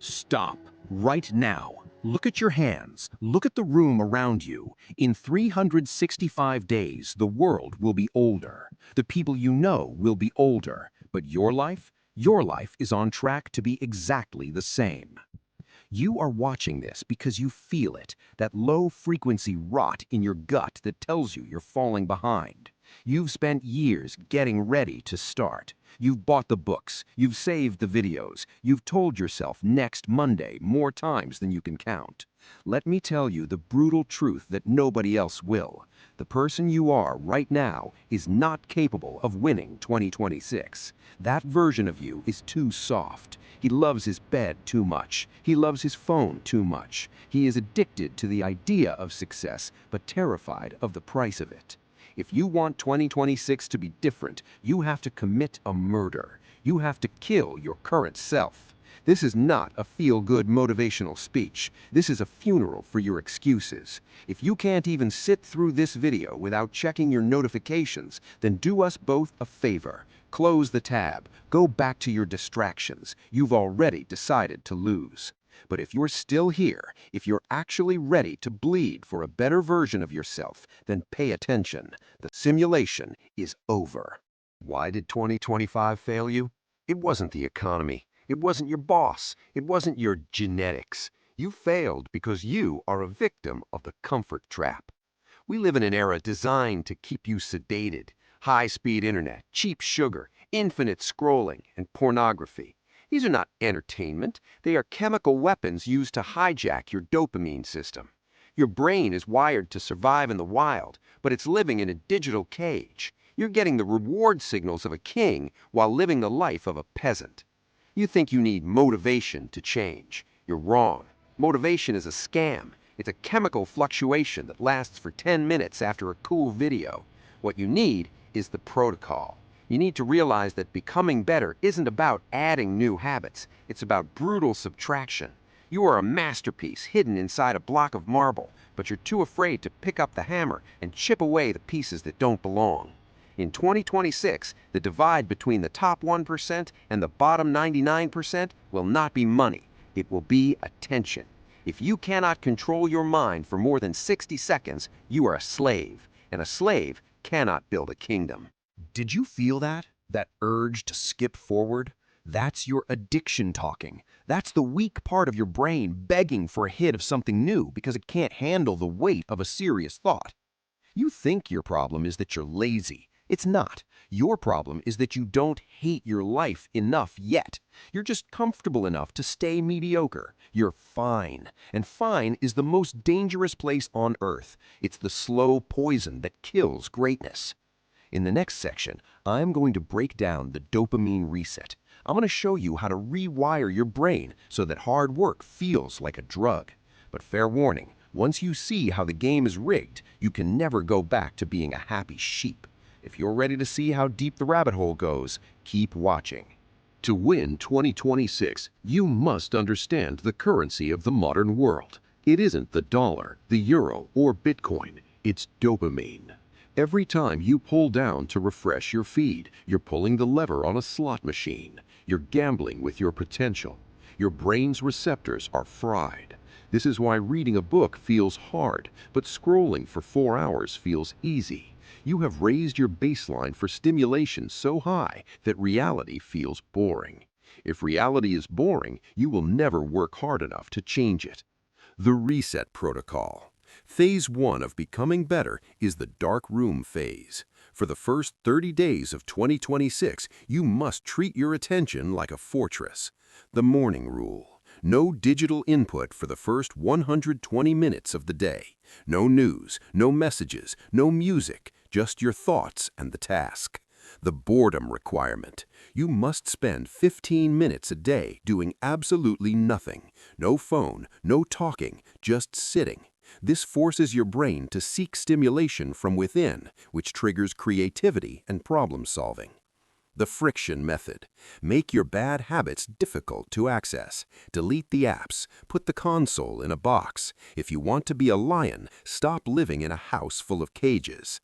Stop right now. Look at your hands. Look at the room around you. In 365 days, the world will be older. The people you know will be older. But your life? Your life is on track to be exactly the same. You are watching this because you feel it, that low-frequency rot in your gut that tells you you're falling behind. You've spent years getting ready to start. You've bought the books, you've saved the videos, you've told yourself next Monday more times than you can count. Let me tell you the brutal truth that nobody else will. The person you are right now is not capable of winning 2026. That version of you is too soft. He loves his bed too much. He loves his phone too much. He is addicted to the idea of success, but terrified of the price of it. If you want 2026 to be different, you have to commit a murder. You have to kill your current self. This is not a feel-good motivational speech. This is a funeral for your excuses. If you can't even sit through this video without checking your notifications, then do us both a favor. Close the tab. Go back to your distractions. You've already decided to lose. But if you're still here, if you're actually ready to bleed for a better version of yourself, then pay attention. The simulation is over. Why did 2025 fail you? It wasn't the economy. It wasn't your boss. It wasn't your genetics. You failed because you are a victim of the comfort trap. We live in an era designed to keep you sedated. High-speed internet, cheap sugar, infinite scrolling, and pornography. These are not entertainment. They are chemical weapons used to hijack your dopamine system. Your brain is wired to survive in the wild, but it's living in a digital cage. You're getting the reward signals of a king while living the life of a peasant. You think you need motivation to change. You're wrong. Motivation is a scam. It's a chemical fluctuation that lasts for 10 minutes after a cool video. What you need is the protocol. You need to realize that becoming better isn't about adding new habits. It's about brutal subtraction. You are a masterpiece hidden inside a block of marble, but you're too afraid to pick up the hammer and chip away the pieces that don't belong. In 2026, the divide between the top 1% and the bottom 99% will not be money. It will be attention. If you cannot control your mind for more than 60 seconds, you are a slave, and a slave cannot build a kingdom. Did you feel that? That urge to skip forward? That's your addiction talking. That's the weak part of your brain begging for a hit of something new because it can't handle the weight of a serious thought. You think your problem is that you're lazy. It's not. Your problem is that you don't hate your life enough yet. You're just comfortable enough to stay mediocre. You're fine. And fine is the most dangerous place on earth. It's the slow poison that kills greatness. In the next section, I'm going to break down the dopamine reset. I'm going to show you how to rewire your brain so that hard work feels like a drug. But fair warning, once you see how the game is rigged, you can never go back to being a happy sheep. If you're ready to see how deep the rabbit hole goes, keep watching. To win 2026, you must understand the currency of the modern world. It isn't the dollar, the euro, or Bitcoin. It's dopamine. Every time you pull down to refresh your feed, you're pulling the lever on a slot machine. You're gambling with your potential. Your brain's receptors are fried. This is why reading a book feels hard, but scrolling for 4 hours feels easy. You have raised your baseline for stimulation so high that reality feels boring. If reality is boring, you will never work hard enough to change it. The Reset Protocol. Phase 1 of becoming better is the dark room phase. For the first 30 days of 2026, you must treat your attention like a fortress. The morning rule. No digital input for the first 120 minutes of the day. No news, no messages, no music, just your thoughts and the task. The boredom requirement. You must spend 15 minutes a day doing absolutely nothing. No phone, no talking, just sitting. This forces your brain to seek stimulation from within, which triggers creativity and problem solving. The friction method. Make your bad habits difficult to access. Delete the apps. Put the console in a box. If you want to be a lion, stop living in a house full of cages.